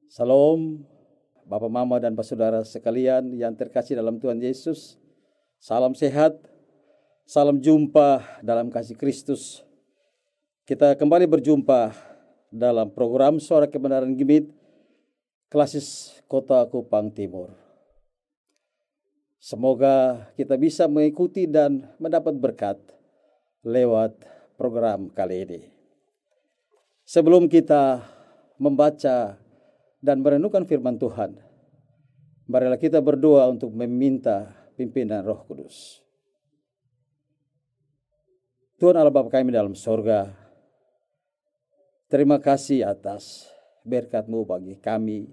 Salam, Bapak, Mama, dan Saudara sekalian yang terkasih dalam Tuhan Yesus. Salam sehat, salam jumpa dalam kasih Kristus. Kita kembali berjumpa dalam program Suara Kebenaran Gimit, Klasis Kota Kupang Timur. Semoga kita bisa mengikuti dan mendapat berkat lewat program kali ini. Sebelum kita membaca dan merenungkan firman Tuhan, marilah kita berdoa untuk meminta pimpinan Roh Kudus. Tuhan Allah Bapa kami dalam sorga, terima kasih atas berkat-Mu bagi kami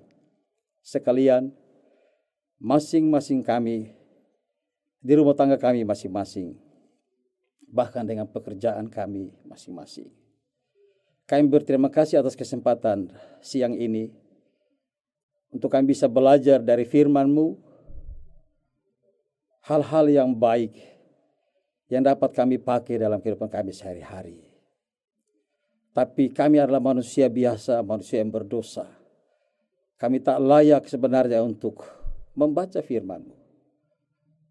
sekalian, masing-masing kami, di rumah tangga kami masing-masing, bahkan dengan pekerjaan kami masing-masing. Kami berterima kasih atas kesempatan siang ini, untuk kami bisa belajar dari firman-Mu, hal-hal yang baik yang dapat kami pakai dalam kehidupan kami sehari-hari. Tapi kami adalah manusia biasa, manusia yang berdosa. Kami tak layak sebenarnya untuk membaca firman-Mu.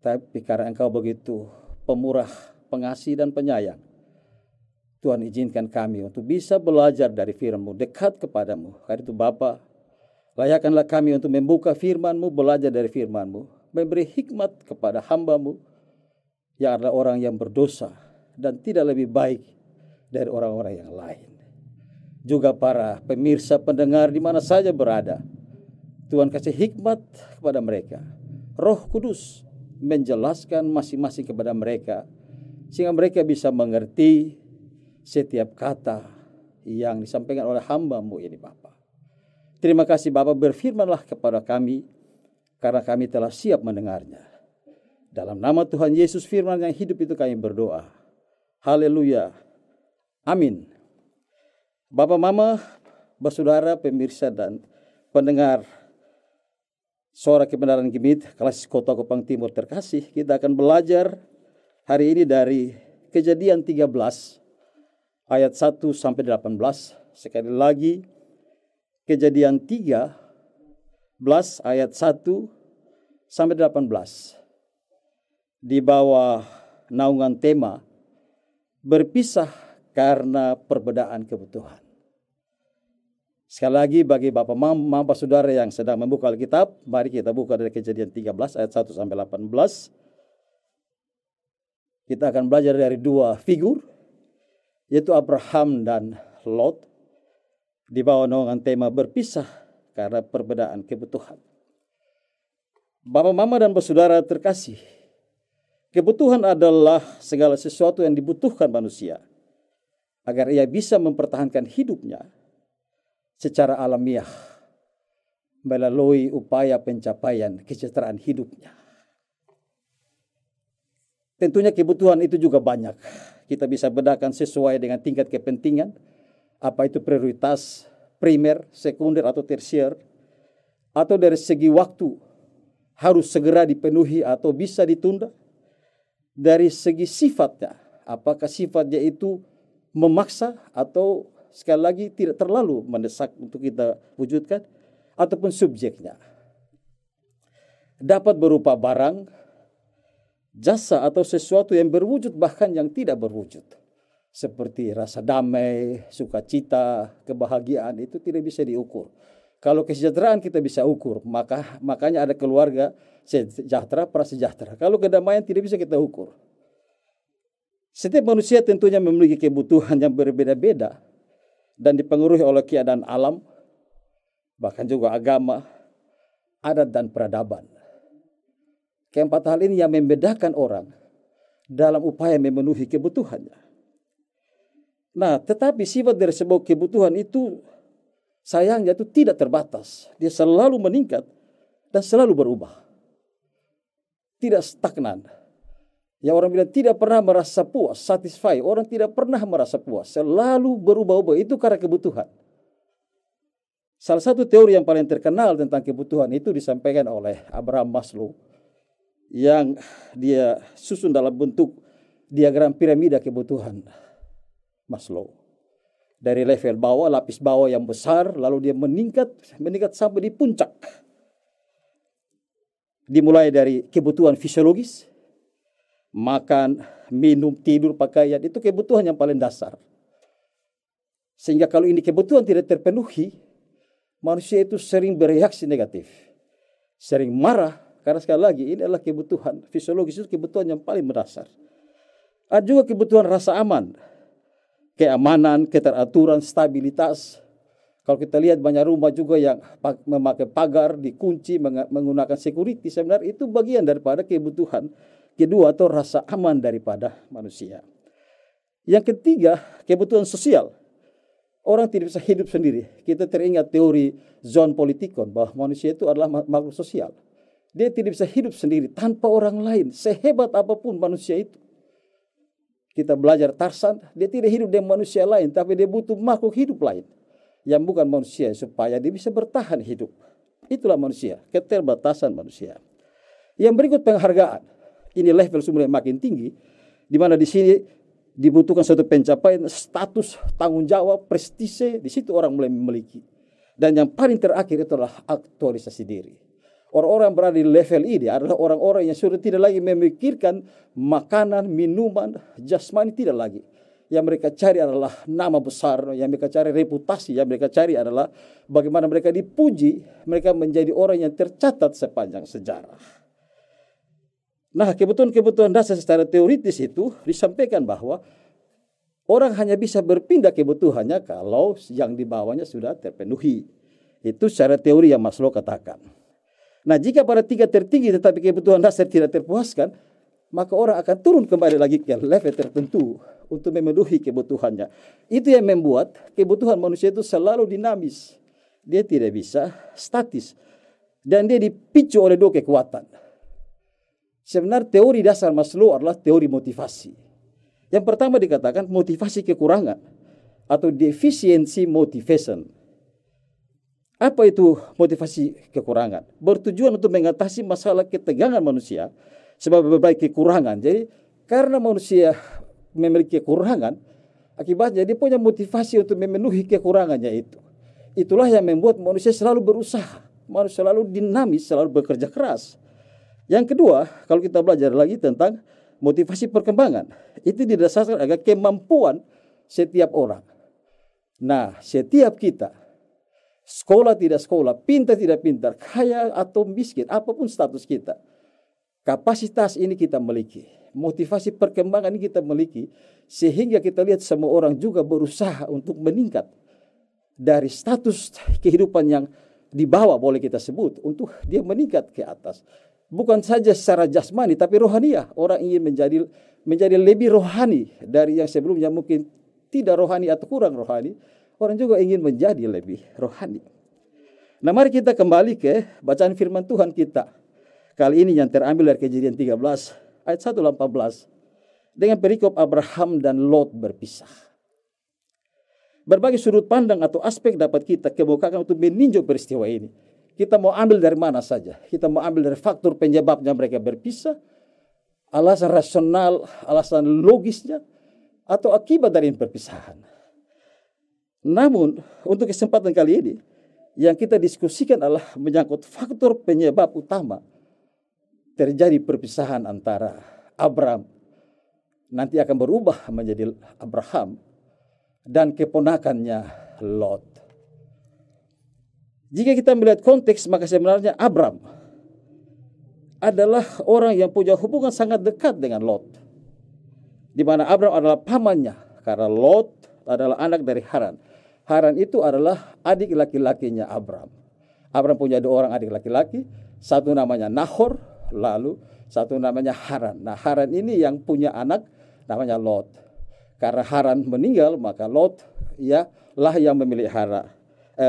Tapi karena Engkau begitu pemurah, pengasih, dan penyayang, Tuhan izinkan kami untuk bisa belajar dari firman-Mu, dekat kepadamu. Karena itu Bapa, layakkanlah kami untuk membuka firman-Mu, belajar dari firman-Mu, memberi hikmat kepada hamba-Mu yang adalah orang yang berdosa dan tidak lebih baik dari orang-orang yang lain. Juga para pemirsa pendengar di mana saja berada, Tuhan kasih hikmat kepada mereka. Roh Kudus menjelaskan masing-masing kepada mereka, sehingga mereka bisa mengerti setiap kata yang disampaikan oleh hamba-Mu ini Bapa. Terima kasih Bapa, berfirmanlah kepada kami, karena kami telah siap mendengarnya. Dalam nama Tuhan Yesus firman yang hidup itu kami berdoa. Haleluya. Amin. Bapak, Mama, Saudara, pemirsa, dan pendengar Suara Kebenaran Gimit, Klasis Kota Kupang Timur terkasih, kita akan belajar hari ini dari Kejadian 13 ayat 1 sampai 18. Sekali lagi, Kejadian 13 ayat 1 sampai 18. Di bawah naungan tema berpisah karena perbedaan kebutuhan. Sekali lagi bagi Bapak, Mama, Saudara yang sedang membuka Alkitab, mari kita buka dari Kejadian 13 ayat 1 sampai 18. Kita akan belajar dari dua figur, yaitu Abraham dan Lot, di bawah naungan tema berpisah karena perbedaan kebutuhan. Bapak, Mama, dan Saudara terkasih, kebutuhan adalah segala sesuatu yang dibutuhkan manusia agar ia bisa mempertahankan hidupnya secara alamiah melalui upaya pencapaian kesejahteraan hidupnya. Tentunya kebutuhan itu juga banyak. Kita bisa bedakan sesuai dengan tingkat kepentingan, apa itu prioritas, primer, sekunder, atau tersier, atau dari segi waktu harus segera dipenuhi atau bisa ditunda. Dari segi sifatnya, apakah sifatnya itu memaksa atau sekali lagi tidak terlalu mendesak untuk kita wujudkan, ataupun subjeknya. Dapat berupa barang, jasa, atau sesuatu yang berwujud bahkan yang tidak berwujud. Seperti rasa damai, sukacita, kebahagiaan itu tidak bisa diukur. Kalau kesejahteraan kita bisa ukur, makanya ada keluarga sejahtera, prasejahtera. Kalau kedamaian tidak bisa kita ukur. Setiap manusia tentunya memiliki kebutuhan yang berbeda-beda dan dipengaruhi oleh keadaan alam, bahkan juga agama, adat, dan peradaban. Keempat hal ini yang membedakan orang dalam upaya memenuhi kebutuhannya. Nah, tetapi sifat dari sebuah kebutuhan itu sayangnya itu tidak terbatas. Dia selalu meningkat dan selalu berubah. Tidak stagnan. Ya, orang bilang tidak pernah merasa puas, satisfy. Orang tidak pernah merasa puas, selalu berubah-ubah. Itu karena kebutuhan. Salah satu teori yang paling terkenal tentang kebutuhan itu disampaikan oleh Abraham Maslow, yang dia susun dalam bentuk diagram piramida kebutuhan Maslow. Dari level bawah, lapis bawah yang besar, lalu dia meningkat sampai di puncak. Dimulai dari kebutuhan fisiologis, makan, minum, tidur, pakaian, itu kebutuhan yang paling dasar. Sehingga kalau ini kebutuhan tidak terpenuhi, manusia itu sering bereaksi negatif. Sering marah, karena sekali lagi ini adalah kebutuhan fisiologis, itu kebutuhan yang paling mendasar. Ada juga kebutuhan rasa aman, keamanan, keteraturan, stabilitas. Kalau kita lihat banyak rumah juga yang memakai pagar, dikunci, menggunakan security, sebenarnya itu bagian daripada kebutuhan kedua atau rasa aman daripada manusia. Yang ketiga, kebutuhan sosial. Orang tidak bisa hidup sendiri. Kita teringat teori John Politikon bahwa manusia itu adalah makhluk sosial. Dia tidak bisa hidup sendiri tanpa orang lain, sehebat apapun manusia itu. Kita belajar Tarzan, dia tidak hidup dengan manusia lain, tapi dia butuh makhluk hidup lain yang bukan manusia supaya dia bisa bertahan hidup. Itulah manusia, keterbatasan manusia. Yang berikut penghargaan. Ini level sumber yang makin tinggi, di mana di sini dibutuhkan suatu pencapaian, status, tanggung jawab, prestise. Di situ orang mulai memiliki. Dan yang paling terakhir itu adalah aktualisasi diri. Orang-orang yang berada di level ini adalah orang-orang yang sudah tidak lagi memikirkan makanan, minuman, jasmani, tidak lagi. Yang mereka cari adalah nama besar, yang mereka cari reputasi, yang mereka cari adalah bagaimana mereka dipuji, mereka menjadi orang yang tercatat sepanjang sejarah. Nah, kebutuhan-kebutuhan dasar secara teoritis itu disampaikan bahwa orang hanya bisa berpindah kebutuhannya kalau yang di bawahnya sudah terpenuhi. Itu secara teori yang Maslow katakan. Nah, jika pada tiga tertinggi tetapi kebutuhan dasar tidak terpuaskan, maka orang akan turun kembali lagi ke level tertentu untuk memenuhi kebutuhannya. Itu yang membuat kebutuhan manusia itu selalu dinamis. Dia tidak bisa statis. Dan dia dipicu oleh dua kekuatan. Sebenarnya teori dasar Maslow adalah teori motivasi. Yang pertama dikatakan motivasi kekurangan atau deficiency motivation. Apa itu motivasi kekurangan? Bertujuan untuk mengatasi masalah ketegangan manusia sebab berbagai kekurangan. Jadi karena manusia memiliki kekurangan, akibatnya dia punya motivasi untuk memenuhi kekurangannya itu. Itulah yang membuat manusia selalu berusaha, manusia selalu dinamis, selalu bekerja keras. Yang kedua, kalau kita belajar lagi tentang motivasi perkembangan, itu didasarkan agar kemampuan setiap orang. Nah, setiap kita, sekolah tidak sekolah, pintar tidak pintar, kaya atau miskin, apapun status kita, kapasitas ini kita miliki, motivasi perkembangan ini kita miliki, sehingga kita lihat semua orang juga berusaha untuk meningkat dari status kehidupan yang di bawah boleh kita sebut, untuk dia meningkat ke atas. Bukan saja secara jasmani, tapi rohaniah. Orang ingin menjadi lebih rohani dari yang sebelumnya mungkin tidak rohani atau kurang rohani. Orang juga ingin menjadi lebih rohani. Nah, mari kita kembali ke bacaan firman Tuhan kita. Kali ini yang terambil dari Kejadian 13 ayat 1-14 dengan perikop Abraham dan Lot berpisah. Berbagai sudut pandang atau aspek dapat kita kemukakan untuk meninjau peristiwa ini. Kita mau ambil dari mana saja. Kita mau ambil dari faktor penyebabnya mereka berpisah, alasan rasional, alasan logisnya, atau akibat dari perpisahan. Namun, untuk kesempatan kali ini, yang kita diskusikan adalah menyangkut faktor penyebab utama terjadi perpisahan antara Abraham, nanti akan berubah menjadi Abraham, dan keponakannya Lot. Jika kita melihat konteks, maka sebenarnya Abraham adalah orang yang punya hubungan sangat dekat dengan Lot. Di mana Abraham adalah pamannya, karena Lot adalah anak dari Haran. Haran itu adalah adik laki-lakinya Abraham. Abraham punya dua orang adik laki-laki, satu namanya Nahor, lalu satu namanya Haran. Nah, Haran ini yang punya anak namanya Lot. Karena Haran meninggal, maka Lot lah yang memelihara.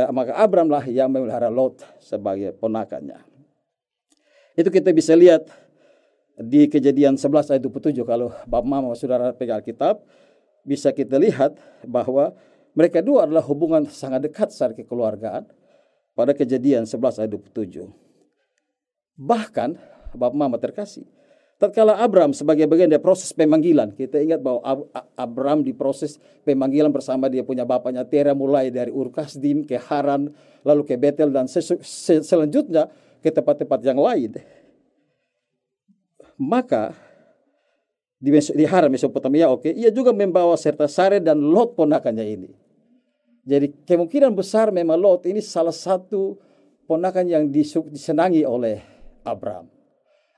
Maka Abraham lah yang memelihara Lot sebagai ponakannya. Itu kita bisa lihat di Kejadian 11 ayat 27. Kalau Bapak Mama Saudara pegang Alkitab, bisa kita lihat bahwa mereka dua adalah hubungan sangat dekat secara kekeluargaan pada Kejadian 11 ayat 27. Bahkan Bapak Mama terkasih, Tatkala Abram sebagai bagian dari proses pemanggilan, kita ingat bahwa Abram diproses pemanggilan bersama dia punya bapaknya Tera, mulai dari Ur Kasdim ke Haran, lalu ke Betel, dan selanjutnya ke tempat-tempat yang lain. Maka di Haran Mesopotamia, ia juga membawa serta Sare dan Lot ponakannya ini. Jadi kemungkinan besar memang Lot ini salah satu ponakan yang disenangi oleh Abram.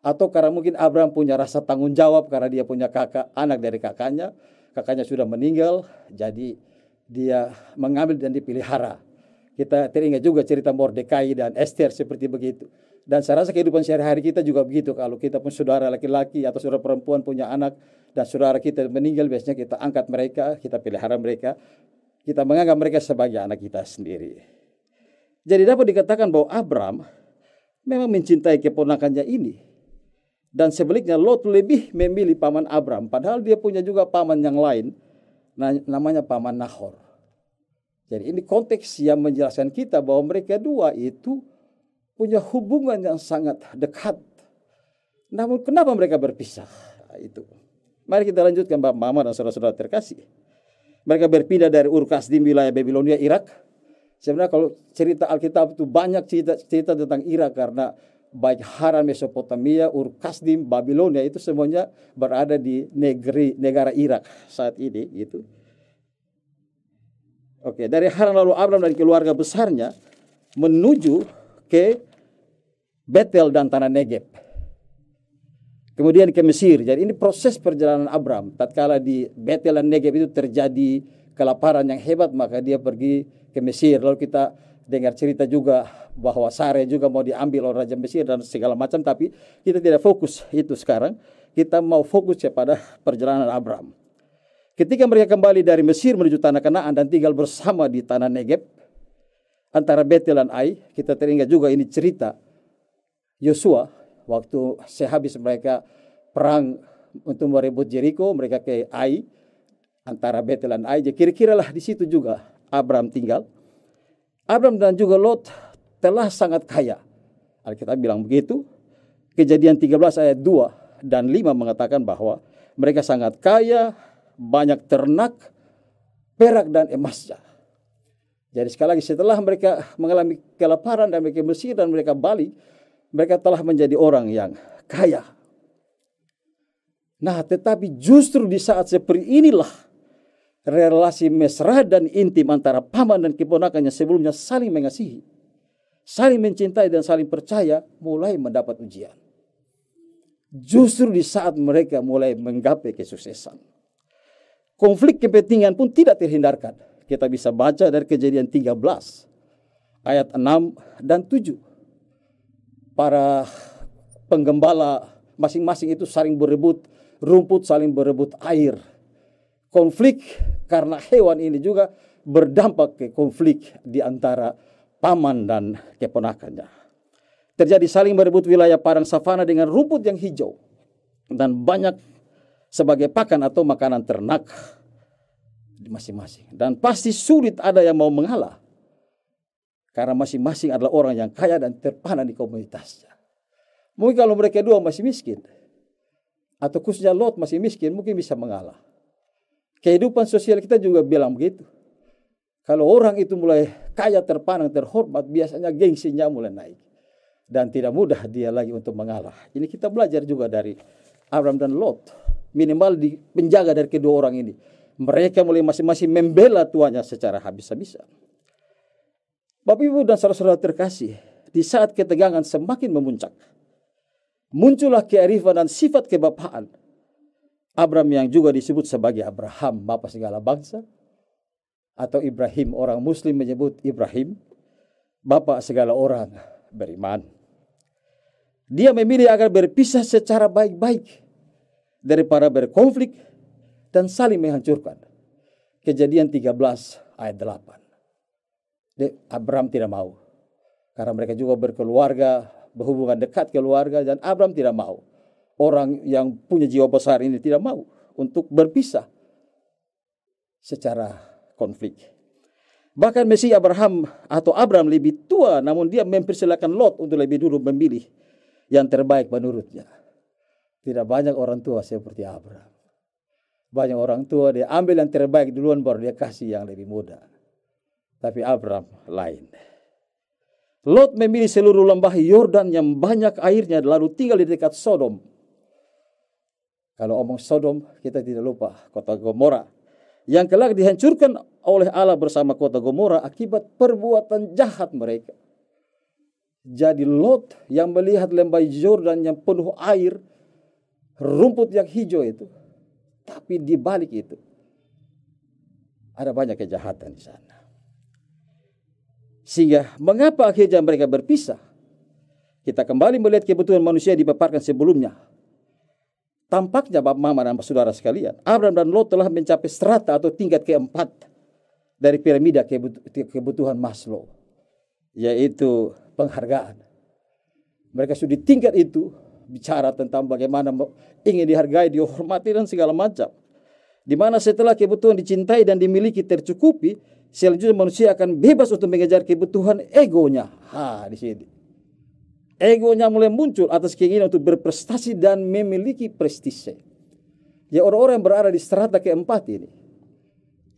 Atau karena mungkin Abram punya rasa tanggung jawab karena dia punya anak dari kakaknya sudah meninggal, jadi dia mengambil dan dipelihara. Kita teringat juga cerita Mordekai dan Esther seperti begitu. Dan saya rasa kehidupan sehari-hari kita juga begitu. Kalau kita pun saudara laki-laki atau saudara perempuan punya anak dan saudara kita meninggal, biasanya kita angkat mereka, kita pelihara mereka, kita menganggap mereka sebagai anak kita sendiri. Jadi dapat dikatakan bahwa Abram memang mencintai keponakannya ini. Dan sebaliknya Lot lebih memilih paman Abram, padahal dia punya juga paman yang lain, namanya paman Nahor. Jadi ini konteks yang menjelaskan kita bahwa mereka dua itu punya hubungan yang sangat dekat. Namun kenapa mereka berpisah? Itu. Mari kita lanjutkan Bapak Mama dan saudara-saudara terkasih. Mereka berpindah dari Ur Kasdim wilayah Babilonia, Irak. Sebenarnya kalau cerita Alkitab itu banyak cerita tentang Irak, karena baik Haran Mesopotamia, Ur Kasdim, Babilonia itu semuanya berada di negara Irak saat ini gitu. Oke, dari Haran lalu Abram dan keluarga besarnya menuju ke Betel dan tanah Negeb. Kemudian ke Mesir. Jadi ini proses perjalanan Abram. Tatkala di Betel dan Negeb itu terjadi kelaparan yang hebat, maka dia pergi ke Mesir. Lalu kita dengar cerita juga bahwa Sare juga mau diambil oleh Raja Mesir dan segala macam, tapi kita tidak fokus itu sekarang. Kita mau fokus kepada perjalanan Abram. Ketika mereka kembali dari Mesir menuju tanah Kanaan dan tinggal bersama di tanah Negeb antara Betel dan Ai, kita teringat juga ini cerita Yosua waktu sehabis mereka perang untuk merebut Jericho, mereka ke Ai antara Betel dan Ai. Jadi kira-kira lah di situ juga Abram tinggal. Abram dan juga Lot telah sangat kaya. Alkitab bilang begitu. Kejadian 13 ayat 2 dan 5 mengatakan bahwa mereka sangat kaya, banyak ternak, perak dan emasnya. Jadi sekali lagi setelah mereka mengalami kelaparan dan mereka Mesir dan mereka balik, mereka telah menjadi orang yang kaya. Nah, tetapi justru di saat seperti inilah relasi mesra dan intim antara paman dan keponakannya sebelumnya saling mengasihi, saling mencintai dan saling percaya mulai mendapat ujian. Justru di saat mereka mulai menggapai kesuksesan, konflik kepentingan pun tidak terhindarkan. Kita bisa baca dari Kejadian 13 ayat 6 dan 7. Para penggembala masing-masing itu saling berebut rumput, saling berebut air. Konflik karena hewan ini juga berdampak ke konflik di antara paman dan keponakannya. Terjadi saling berebut wilayah padang savana dengan rumput yang hijau dan banyak sebagai pakan atau makanan ternak masing-masing. Dan pasti sulit ada yang mau mengalah, karena masing-masing adalah orang yang kaya dan terpana di komunitasnya. Mungkin kalau mereka dua masih miskin, atau khususnya Lot masih miskin, mungkin bisa mengalah. Kehidupan sosial kita juga bilang begitu. Kalau orang itu mulai kaya, terpandang, terhormat, biasanya gengsinya mulai naik. Dan tidak mudah dia lagi untuk mengalah. Ini kita belajar juga dari Abram dan Lot. Minimal di penjaga dari kedua orang ini. Mereka mulai masing-masing membela tuannya secara habis-habisan. Bapak Ibu dan saudara-saudara terkasih, di saat ketegangan semakin memuncak, muncullah kearifan dan sifat kebapaan Abram yang juga disebut sebagai Abraham, bapa segala bangsa, atau Ibrahim, orang Muslim menyebut Ibrahim, bapa segala orang beriman. Dia memilih agar berpisah secara baik-baik daripada berkonflik dan saling menghancurkan. Kejadian 13 ayat 8. Abram tidak mau, karena mereka juga berkeluarga, berhubungan dekat keluarga, dan Abram tidak mau. Orang yang punya jiwa besar ini tidak mau untuk berpisah secara konflik. Bahkan Mesias Abraham atau Abram lebih tua, namun dia mempersilakan Lot untuk lebih dulu memilih yang terbaik menurutnya. Tidak banyak orang tua seperti Abraham. Banyak orang tua dia ambil yang terbaik duluan baru dia kasih yang lebih muda. Tapi Abraham lain. Lot memilih seluruh lembah Yordan yang banyak airnya lalu tinggal di dekat Sodom. Kalau omong Sodom, kita tidak lupa kota Gomora yang kelak dihancurkan oleh Allah bersama kota Gomora akibat perbuatan jahat mereka. Jadi Lot yang melihat lembah Yordan yang penuh air, rumput yang hijau itu, tapi di balik itu ada banyak kejahatan di sana. Sehingga mengapa akhirnya mereka berpisah? Kita kembali melihat kebutuhan manusia yang dipaparkan sebelumnya. Tampaknya Bapak Mama dan saudara sekalian, Abraham dan Lot telah mencapai strata atau tingkat keempat dari piramida kebutuhan Maslow, yaitu penghargaan. Mereka sudah di tingkat itu, bicara tentang bagaimana ingin dihargai, dihormati dan segala macam. Di mana setelah kebutuhan dicintai dan dimiliki tercukupi, selanjutnya manusia akan bebas untuk mengejar kebutuhan egonya. Di sini. Egonya mulai muncul atas keinginan untuk berprestasi dan memiliki prestise. Ya, orang-orang yang berada di strata keempat ini,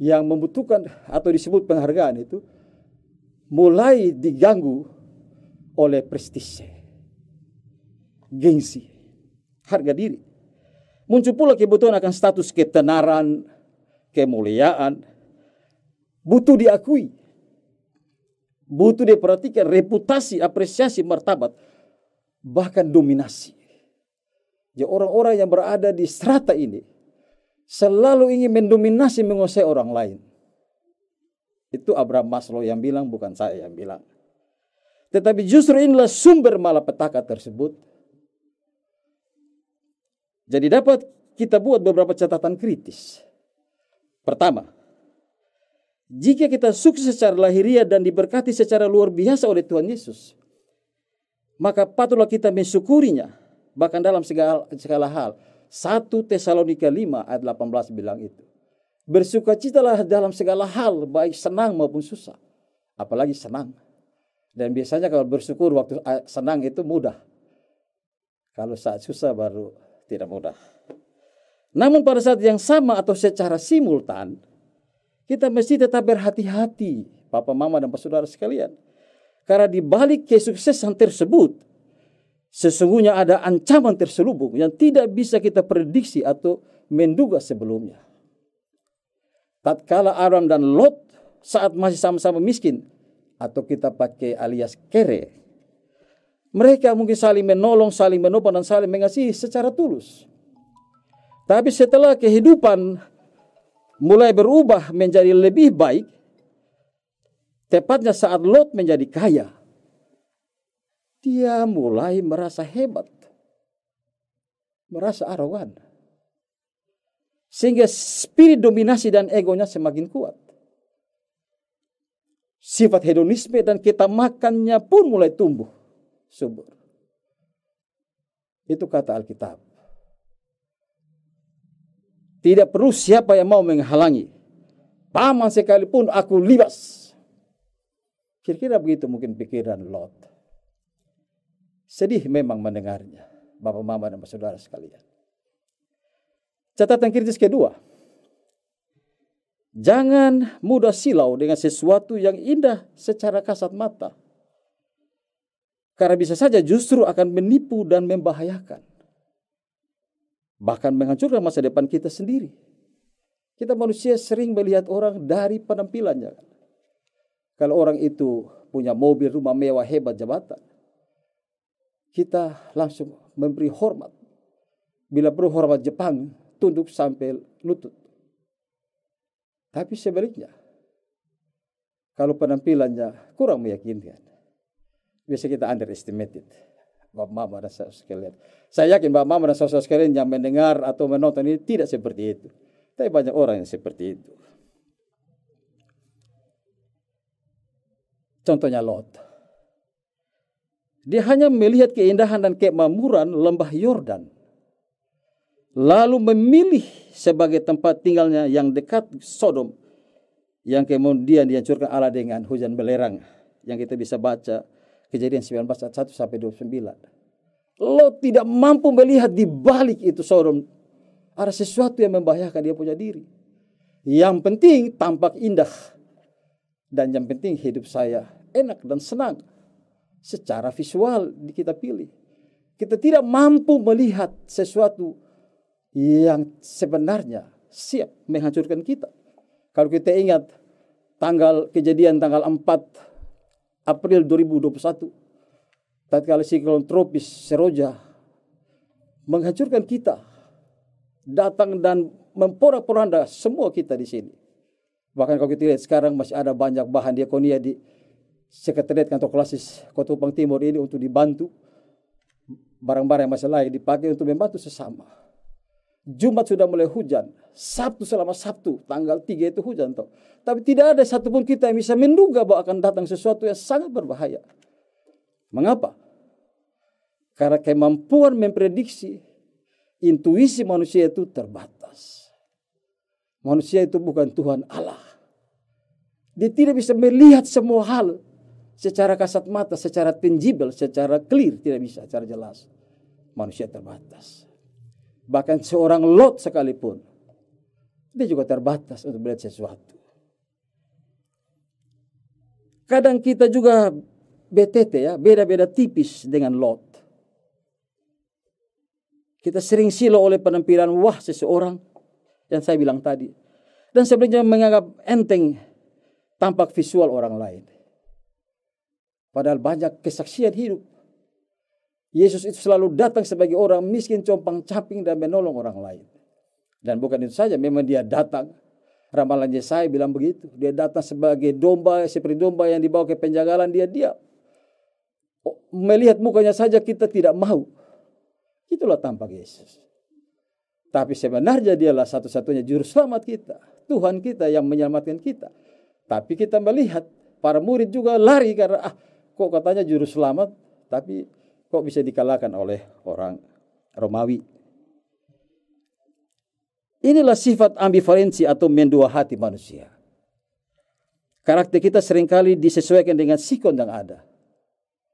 yang membutuhkan atau disebut penghargaan itu, mulai diganggu oleh prestise, gengsi, harga diri. Muncul pula kebutuhan akan status ketenaran, kemuliaan, butuh diakui, butuh diperhatikan, reputasi, apresiasi, martabat, bahkan dominasi. Ya, orang-orang yang berada di strata ini selalu ingin mendominasi, menguasai orang lain. Itu Abraham Maslow yang bilang, bukan saya yang bilang. Tetapi justru inilah sumber malapetaka tersebut. Jadi dapat kita buat beberapa catatan kritis. Pertama, jika kita sukses secara lahiriah dan diberkati secara luar biasa oleh Tuhan Yesus, maka patutlah kita mensyukurinya, bahkan dalam segala hal. 1 Tesalonika 5 ayat 18 bilang itu. Bersukacitalah dalam segala hal, baik senang maupun susah. Apalagi senang. Dan biasanya kalau bersyukur waktu senang itu mudah. Kalau saat susah baru tidak mudah. Namun pada saat yang sama atau secara simultan, kita mesti tetap berhati-hati, Papa, Mama, dan saudara sekalian. Karena di balik kesuksesan tersebut, sesungguhnya ada ancaman terselubung yang tidak bisa kita prediksi atau menduga sebelumnya. Tatkala Abraham dan Lot saat masih sama-sama miskin, atau kita pakai alias kere, mereka mungkin saling menolong, saling menopang, dan saling mengasihi secara tulus. Tapi setelah kehidupan mulai berubah menjadi lebih baik, tepatnya saat Lot menjadi kaya, dia mulai merasa hebat, merasa arogan. Sehingga spirit dominasi dan egonya semakin kuat. Sifat hedonisme dan ketamakannya pun mulai tumbuh subur. Itu kata Alkitab. Tidak perlu siapa yang mau menghalangi. Paman sekalipun aku libas. Kira-kira begitu mungkin pikiran Lot. Sedih memang mendengarnya, Bapak, Mama, dan saudara sekalian. Catatan kritis kedua. Jangan mudah silau dengan sesuatu yang indah secara kasat mata. Karena bisa saja justru akan menipu dan membahayakan. Bahkan menghancurkan masa depan kita sendiri. Kita manusia sering melihat orang dari penampilannya. Kalau orang itu punya mobil, rumah mewah, hebat, jabatan, kita langsung memberi hormat. Bila perlu hormat Jepang, tunduk sampai lutut. Tapi sebaliknya, kalau penampilannya kurang meyakinkan, biasa kita underestimated. Bapak, Mama, dan saudara sekalian. Saya yakin Bapak, Mama, dan saudara sekalian yang mendengar atau menonton ini tidak seperti itu. Tapi banyak orang yang seperti itu. Contohnya Lot. Dia hanya melihat keindahan dan kemakmuran lembah Yordan, lalu memilih sebagai tempat tinggalnya yang dekat Sodom, yang kemudian dihancurkan Allah dengan hujan belerang, yang kita bisa baca Kejadian 19 ayat 1 sampai 29. Lot tidak mampu melihat di balik itu Sodom ada sesuatu yang membahayakan dia punya diri. Yang penting tampak indah. Dan yang penting hidup saya enak dan senang. Secara visual kita pilih. Kita tidak mampu melihat sesuatu yang sebenarnya siap menghancurkan kita. Kalau kita ingat kejadian tanggal 4 April 2021. Tatkala siklon tropis Seroja menghancurkan kita. Datang dan memporak-poranda semua kita di sini. Bahkan kalau kita lihat sekarang masih ada banyak bahan diakonia di Sekretariat Kantor Klasis Kota Kupang Timur ini untuk dibantu. Barang-barang yang masih layak dipakai untuk membantu sesama. Jumat sudah mulai hujan. Selama Sabtu tanggal 3 itu hujan. Tapi tidak ada satupun kita yang bisa menduga bahwa akan datang sesuatu yang sangat berbahaya. Mengapa? Karena kemampuan memprediksi, intuisi manusia itu terbatas. Manusia itu bukan Tuhan Allah. Dia tidak bisa melihat semua hal secara kasat mata, secara tangible, secara clear. Tidak bisa, secara jelas. Manusia terbatas. Bahkan seorang Lot sekalipun, dia juga terbatas untuk melihat sesuatu. Kadang kita juga BTT ya, beda-beda tipis dengan Lot. Kita sering silau oleh penampilan wah seseorang yang saya bilang tadi. Dan sebenarnya menganggap enteng tampak visual orang lain. Padahal banyak kesaksian hidup. Yesus itu selalu datang sebagai orang miskin, compang-camping dan menolong orang lain. Dan bukan itu saja, memang dia datang. Ramalan Yesaya bilang begitu. Dia datang sebagai domba, seperti domba yang dibawa ke penjagalan, dia diam. Melihat mukanya saja kita tidak mau. Itulah tampak Yesus. Tapi sebenarnya dialah satu-satunya juru selamat kita. Tuhan kita yang menyelamatkan kita. Tapi kita melihat para murid juga lari karena kok katanya juru selamat, tapi kok bisa dikalahkan oleh orang Romawi. Inilah sifat ambivalensi atau mendua hati manusia. Karakter kita seringkali disesuaikan dengan sikon yang ada.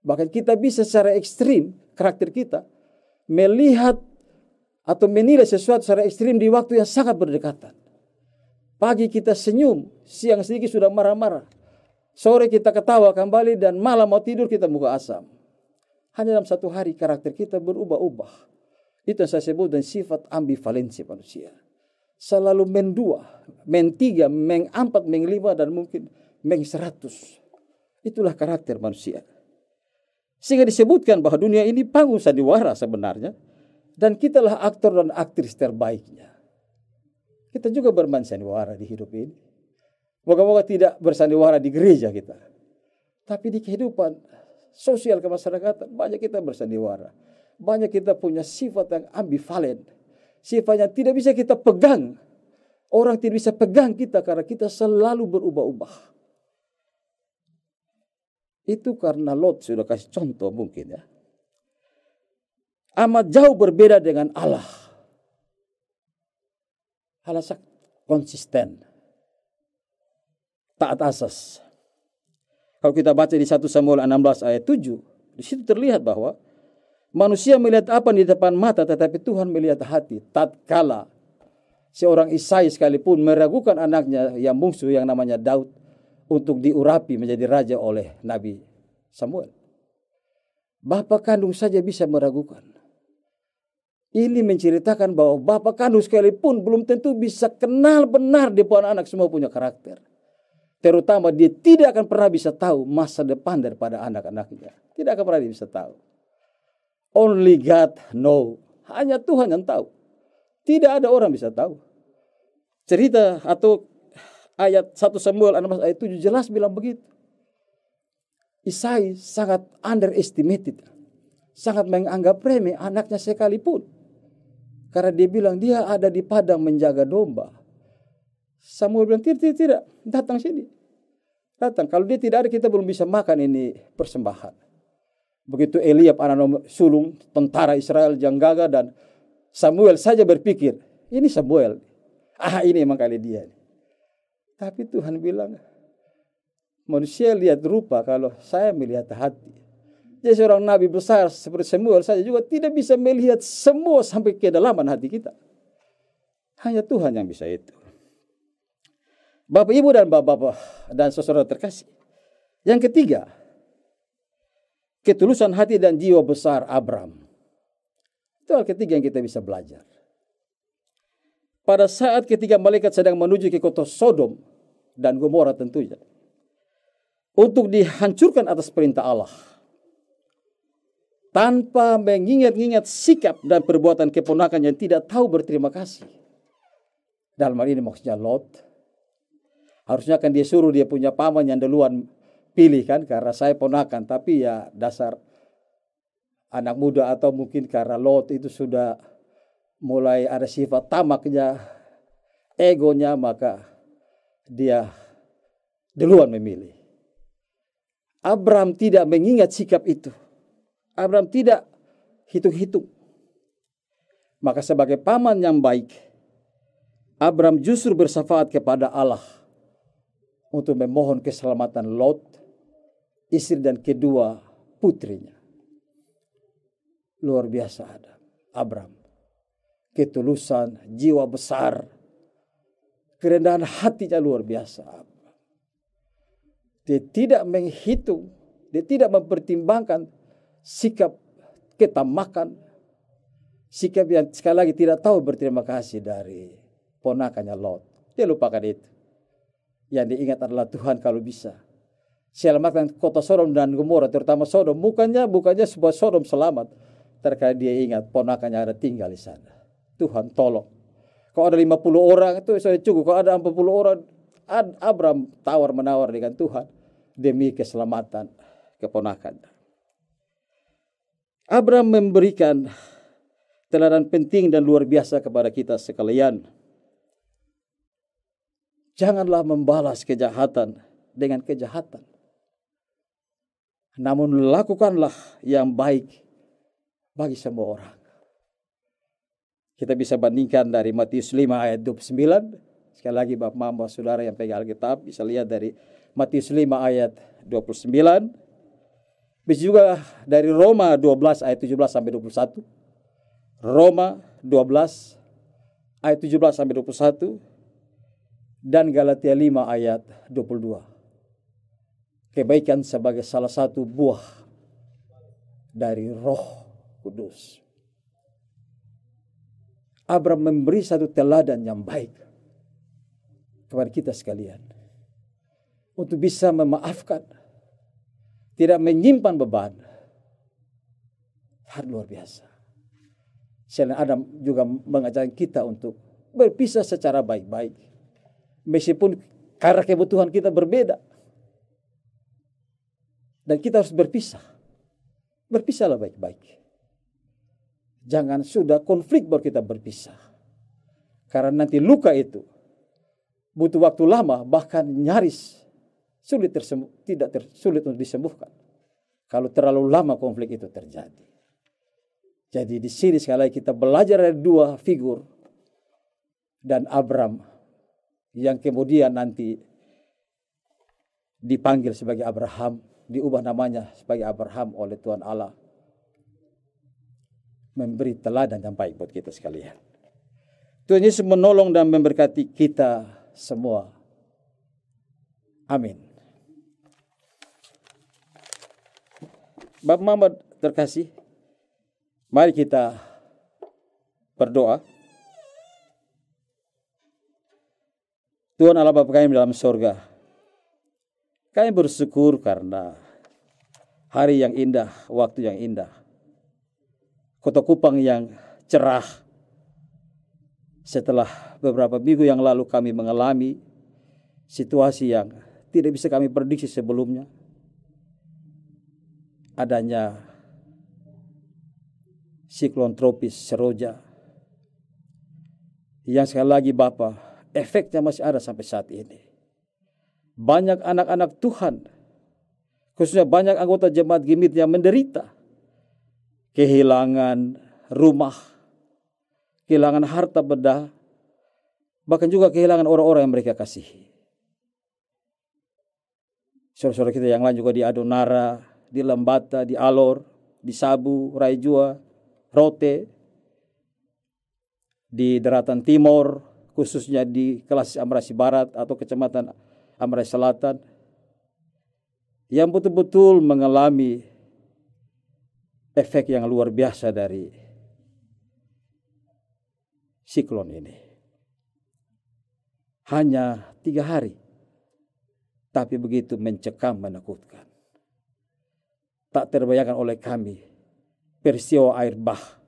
Bahkan kita bisa secara ekstrim karakter kita melihat atau menilai sesuatu secara ekstrim di waktu yang sangat berdekatan. Pagi kita senyum, siang sedikit sudah marah-marah. Sore kita ketawa kembali dan malam mau tidur kita muka asam. Hanya dalam satu hari karakter kita berubah-ubah. Itu yang saya sebut dengan sifat ambivalensi manusia. Selalu mendua, men-3, men-4, men-5 dan mungkin men-100. Itulah karakter manusia. Sehingga disebutkan bahwa dunia ini panggung sandiwara sebenarnya. Dan kitalah aktor dan aktris terbaiknya. Kita juga bermain sandiwara di hidup ini. Moga-moga tidak bersandiwara di gereja kita. Tapi di kehidupan sosial kemasyarakatan banyak kita bersandiwara. Banyak kita punya sifat yang ambivalen. Sifat yang tidak bisa kita pegang. Orang tidak bisa pegang kita karena kita selalu berubah-ubah. Itu karena Lot sudah kasih contoh mungkin ya. Amat jauh berbeda dengan Allah. Allah konsisten. Taat asas. Kalau kita baca di 1 Samuel 16 ayat 7. Di situ terlihat bahwa manusia melihat apa di depan mata tetapi Tuhan melihat hati. Tatkala seorang Isai sekalipun meragukan anaknya yang bungsu yang namanya Daud untuk diurapi menjadi raja oleh Nabi Samuel. Bapa kandung saja bisa meragukan. Ini menceritakan bahwa bapa kandung sekalipun belum tentu bisa kenal benar dia punya anak semua punya karakter. Terutama dia tidak akan pernah bisa tahu masa depan daripada anak-anaknya. Tidak akan pernah bisa tahu. Only God know. Hanya Tuhan yang tahu. Tidak ada orang bisa tahu. Cerita atau ayat 1 Samuel 16 ayat 7 jelas bilang begitu. Isai sangat underestimated. Sangat menganggap remeh anaknya sekalipun. Karena dia bilang dia ada di padang menjaga domba. Samuel bilang tidak, datang sini. Datang, kalau dia tidak ada kita belum bisa makan ini persembahan. Begitu Eliab anak sulung tentara Israel yang gagah dan Samuel saja berpikir, ini Samuel. Ini emang kali dia. Tapi Tuhan bilang, manusia lihat rupa kalau saya melihat hati. Jadi seorang nabi besar seperti Samuel saja juga tidak bisa melihat semua sampai kedalaman hati kita. Hanya Tuhan yang bisa itu. Bapak, Ibu, dan Bapak dan saudara terkasih. Yang ketiga, ketulusan hati dan jiwa besar Abram. Itu hal ketiga yang kita bisa belajar. Pada saat ketika malaikat sedang menuju ke kota Sodom dan Gomora tentunya, untuk dihancurkan atas perintah Allah, tanpa mengingat-ingat sikap dan perbuatan keponakan yang tidak tahu berterima kasih. Dalam hal ini maksudnya Lot. Harusnya kan dia suruh dia punya paman yang duluan pilih kan, karena saya ponakan. Tapi ya dasar anak muda, atau mungkin karena Lot itu sudah mulai ada sifat tamaknya, egonya, maka dia duluan memilih. Abram tidak mengingat sikap itu. Abram tidak hitung-hitung. Maka sebagai paman yang baik, Abram justru bersyafaat kepada Allah untuk memohon keselamatan Lot, istri dan kedua putrinya. Luar biasa ada Abram. Ketulusan, jiwa besar, kerendahan hatinya luar biasa. Dia tidak menghitung, dia tidak mempertimbangkan sikap ketamakan, sikap yang sekali lagi tidak tahu berterima kasih dari ponakannya Lot. Dia lupakan itu. Yang diingat adalah Tuhan kalau bisa selamatkan kota Sodom dan Gomora, terutama Sodom. Bukannya sebuah Sodom selamat, terkadang dia ingat ponakannya ada tinggal di sana. Tuhan tolong. Kalau ada 50 orang itu sudah cukup. Kalau ada 40 orang, Abram tawar-menawar dengan Tuhan demi keselamatan keponakannya. Abram memberikan teladan penting dan luar biasa kepada kita sekalian. Janganlah membalas kejahatan dengan kejahatan, namun lakukanlah yang baik bagi semua orang. Kita bisa bandingkan dari Matius 5 ayat 29. Sekali lagi Bapak Mama Saudara yang pegang Alkitab bisa lihat dari Matius 5 ayat 29. Bisa juga dari Roma 12 ayat 17 sampai 21. Roma 12 ayat 17 sampai 21. Dan Galatia 5 ayat 22. Kebaikan sebagai salah satu buah dari Roh Kudus. Abram memberi satu teladan yang baik kepada kita sekalian. Untuk bisa memaafkan. Tidak menyimpan beban. Hal luar biasa. Selain Adam juga mengajarkan kita untuk berpisah secara baik-baik. Meskipun karena kebutuhan kita berbeda. Dan kita harus berpisah. Berpisahlah baik-baik. Jangan sudah konflik baru kita berpisah. Karena nanti luka itu butuh waktu lama, bahkan nyaris sulit untuk disembuhkan. Kalau terlalu lama konflik itu terjadi. Jadi di sini sekali lagi kita belajar dari dua figur. Dan Abram yang kemudian nanti dipanggil sebagai Abraham, diubah namanya sebagai Abraham oleh Tuhan Allah. Memberi teladan yang baik buat kita sekalian. Tuhan Yesus menolong dan memberkati kita semua. Amin. Bapak Mama terkasih, mari kita berdoa. Tuhan Allah Bapa kami dalam sorga, kami bersyukur karena hari yang indah, waktu yang indah, Kota Kupang yang cerah. Setelah beberapa minggu yang lalu kami mengalami situasi yang tidak bisa kami prediksi sebelumnya. Adanya siklon tropis Seroja. Yang sekali lagi Bapak, efeknya masih ada sampai saat ini. Banyak anak-anak Tuhan, khususnya banyak anggota jemaat Gimit yang menderita. Kehilangan rumah, kehilangan harta benda, bahkan juga kehilangan orang-orang yang mereka kasihi. Saudara-saudara kita yang lain juga di Adonara, di Lembata, di Alor, di Sabu, Raijua, Rote, di Daratan Timur, khususnya di kelas Amrasi Barat atau Kecamatan Amrasi Selatan, yang betul-betul mengalami efek yang luar biasa dari siklon ini. Hanya 3 hari, tapi begitu mencekam, menakutkan. Tak terbayangkan oleh kami peristiwa air bah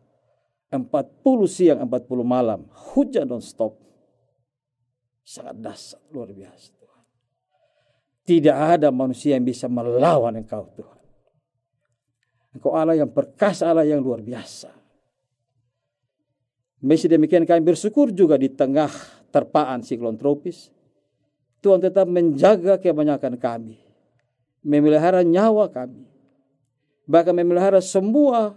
40 siang 40 malam, hujan non-stop. Sangat dahsyat, luar biasa Tuhan. Tidak ada manusia yang bisa melawan Engkau Tuhan. Engkau Allah yang perkasa, Allah yang luar biasa. Meski demikian kami bersyukur juga di tengah terpaan siklon tropis, Tuhan tetap menjaga kebanyakan kami, memelihara nyawa kami, bahkan memelihara semua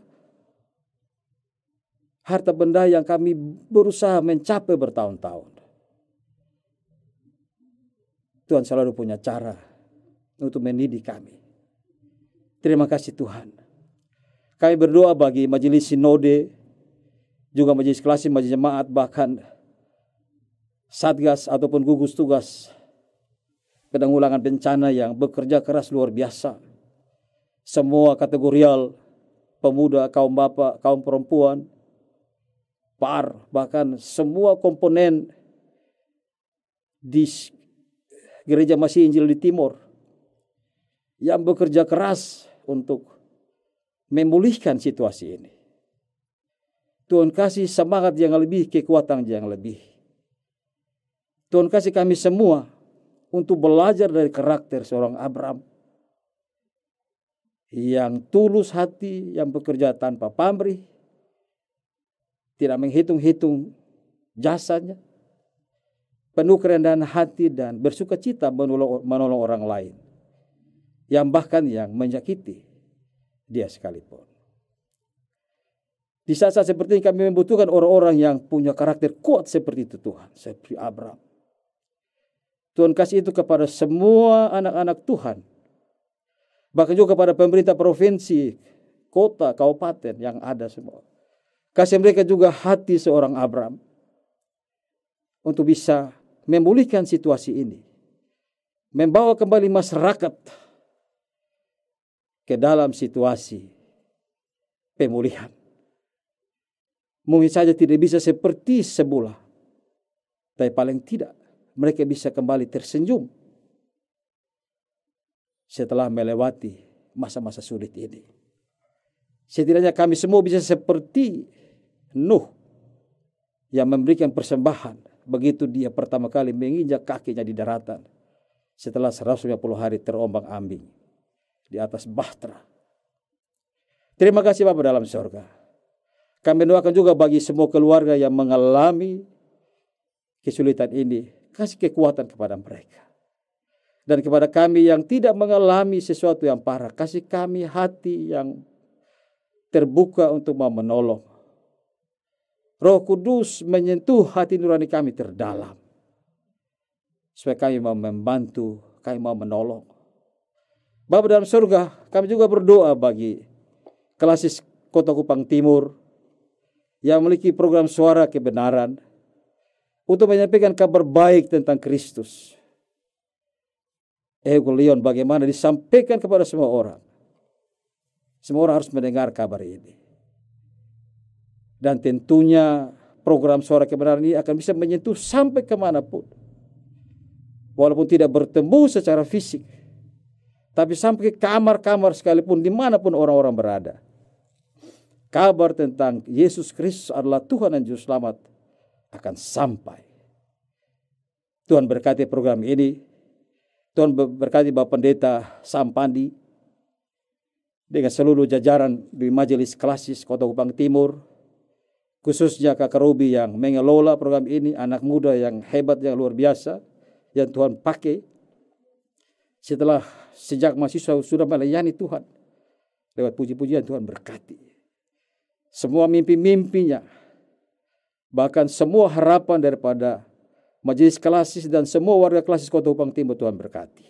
harta benda yang kami berusaha mencapai bertahun-tahun. Tuhan selalu punya cara untuk mendidik kami. Terima kasih Tuhan. Kami berdoa bagi majelis sinode, juga majelis klasik, majelis jemaat, bahkan satgas ataupun gugus tugas penanggulangan bencana yang bekerja keras luar biasa. Semua kategorial, pemuda, kaum bapak, kaum perempuan, PAR, bahkan semua komponen di Gereja Masih Injil di Timur yang bekerja keras untuk memulihkan situasi ini. Tuhan kasih semangat yang lebih, kekuatan yang lebih. Tuhan kasih kami semua untuk belajar dari karakter seorang Abraham yang tulus hati, yang bekerja tanpa pamrih, tidak menghitung-hitung jasanya, penuh kerendahan hati dan bersuka cita menolong orang lain, yang bahkan yang menyakiti dia sekalipun. Di saat-saat seperti ini kami membutuhkan orang-orang yang punya karakter kuat seperti itu Tuhan, seperti Abraham. Tuhan kasih itu kepada semua anak-anak Tuhan, bahkan juga kepada pemerintah provinsi, kota, kabupaten yang ada semua. Kasih mereka juga hati seorang Abraham untuk bisa memulihkan situasi ini, membawa kembali masyarakat ke dalam situasi pemulihan. Mungkin saja tidak bisa seperti semula, tapi paling tidak mereka bisa kembali tersenyum setelah melewati masa-masa sulit ini. Setidaknya kami semua bisa seperti Nuh yang memberikan persembahan begitu dia pertama kali menginjak kakinya di daratan setelah 150 hari terombang-ambing di atas bahtera. Terima kasih Bapa dalam surga. Kami doakan juga bagi semua keluarga yang mengalami kesulitan ini, kasih kekuatan kepada mereka. Dan kepada kami yang tidak mengalami sesuatu yang parah, kasih kami hati yang terbuka untuk mau menolong. Roh Kudus menyentuh hati nurani kami terdalam, supaya kami mau membantu, kami mau menolong. Bapa dalam surga, kami juga berdoa bagi Klasis Kota Kupang Timur yang memiliki program suara kebenaran untuk menyampaikan kabar baik tentang Kristus. Evangelion bagaimana disampaikan kepada semua orang. Semua orang harus mendengar kabar ini. Dan tentunya program suara kebenaran ini akan bisa menyentuh sampai kemanapun. Walaupun tidak bertemu secara fisik, tapi sampai ke kamar-kamar sekalipun, dimanapun orang-orang berada. Kabar tentang Yesus Kristus adalah Tuhan dan Juru Selamat akan sampai. Tuhan berkati program ini. Tuhan berkati Bapak Pendeta Sampandi dengan seluruh jajaran di Majelis Klasis Kota Kupang Timur, khususnya Kakak Robi yang mengelola program ini, anak muda yang hebat, yang luar biasa, yang Tuhan pakai setelah sejak mahasiswa sudah melayani Tuhan. Lewat puji-pujian Tuhan berkati semua mimpi-mimpinya, bahkan semua harapan daripada Majelis Klasis dan semua warga Klasis Kota Kupang Timur Tuhan berkati.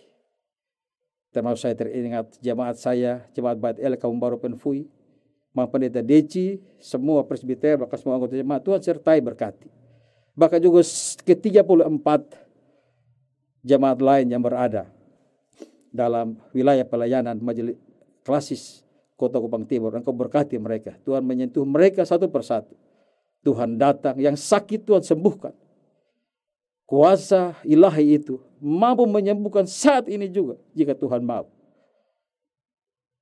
Termasuk saya teringat jemaat saya, Jemaat Bait El Kaum Baru Penfui, Pendeta Deci, semua presbiter, bahkan semua anggota jemaat, Tuhan sertai berkati. Bahkan juga ke-34 jemaat lain yang berada dalam wilayah pelayanan majelis klasis Kota Kupang Timur. Engkau berkati mereka. Tuhan menyentuh mereka satu persatu. Tuhan datang, yang sakit Tuhan sembuhkan. Kuasa ilahi itu mampu menyembuhkan saat ini juga jika Tuhan mau.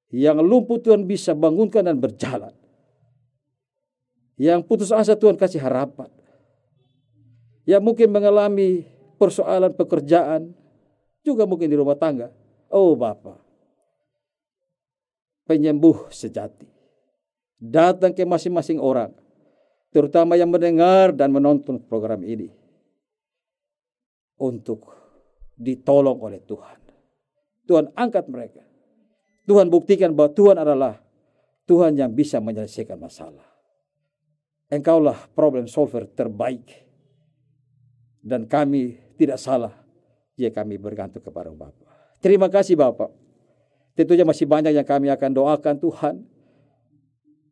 Yang lumpuh Tuhan bisa bangunkan dan berjalan. Yang putus asa Tuhan kasih harapan. Yang mungkin mengalami persoalan pekerjaan, juga mungkin di rumah tangga. Oh Bapa, penyembuh sejati, datang ke masing-masing orang, terutama yang mendengar dan menonton program ini, untuk ditolong oleh Tuhan. Tuhan angkat mereka. Tuhan buktikan bahwa Tuhan adalah Tuhan yang bisa menyelesaikan masalah. Engkaulah problem solver terbaik. Dan kami tidak salah jika kami bergantung kepada Bapa. Terima kasih Bapa. Tentunya masih banyak yang kami akan doakan Tuhan.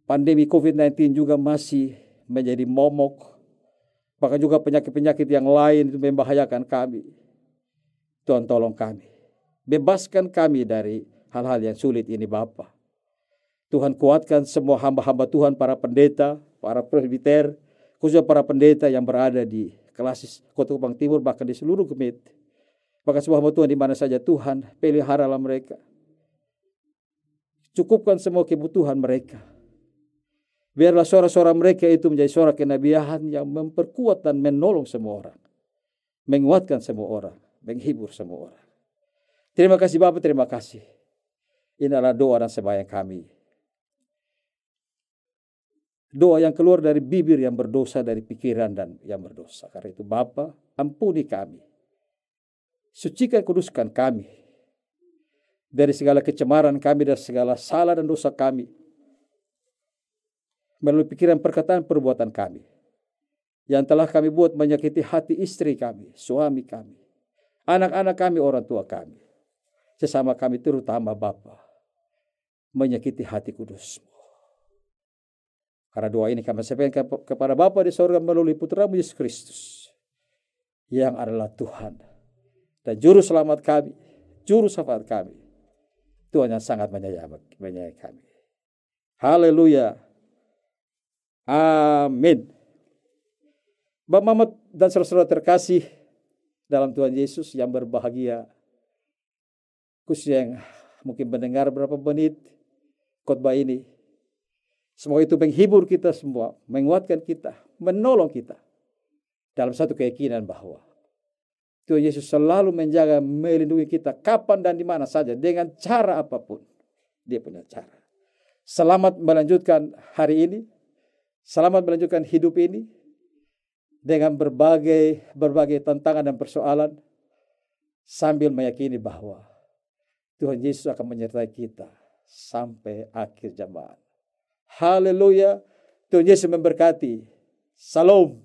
Pandemi COVID-19 juga masih menjadi momok. Bahkan juga penyakit-penyakit yang lain itu membahayakan kami. Tuhan tolong kami. Bebaskan kami dari hal-hal yang sulit ini Bapa. Tuhan kuatkan semua hamba-hamba Tuhan, para pendeta, para presbiter, khususnya para pendeta yang berada di klasis Kota Kupang Timur, bahkan di seluruh Kemit. Bahkan semua hamba Tuhan di mana saja Tuhan, peliharalah mereka. Cukupkan semua kebutuhan mereka. Biarlah suara-suara mereka itu menjadi suara kenabian yang memperkuat dan menolong semua orang. Menguatkan semua orang, menghibur semua orang. Terima kasih Bapak, terima kasih. Ini adalah doa dan sembahyang kami. Doa yang keluar dari bibir yang berdosa, dari pikiran dan yang berdosa. Karena itu Bapa, ampuni kami. Sucikan, kuduskan kami. Dari segala kecemaran kami, dari segala salah dan dosa kami. Melalui pikiran, perkataan, perbuatan kami. Yang telah kami buat menyakiti hati istri kami, suami kami, anak-anak kami, orang tua kami. Sesama kami terutama Bapa, menyakiti hati kudus-Mu. Karena doa ini kami sampaikan kepada Bapa di sorga melalui Putra-Mu Yesus Kristus, yang adalah Tuhan dan Juru Selamat kami, Juru Syafaat kami. Tuhan yang sangat menyayangi kami. Haleluya. Amin. Bapak Mamat dan saudara-saudara terkasih dalam Tuhan Yesus yang berbahagia, khususnya yang mungkin mendengar beberapa menit khotbah ini, semoga itu menghibur kita semua, menguatkan kita, menolong kita dalam satu keyakinan bahwa Tuhan Yesus selalu menjaga, melindungi kita kapan dan di mana saja, dengan cara apapun. Dia punya cara. Selamat melanjutkan hari ini, selamat melanjutkan hidup ini dengan berbagai tantangan dan persoalan, sambil meyakini bahwa Tuhan Yesus akan menyertai kita sampai akhir zaman. Haleluya. Tuhan Yesus memberkati. Salam.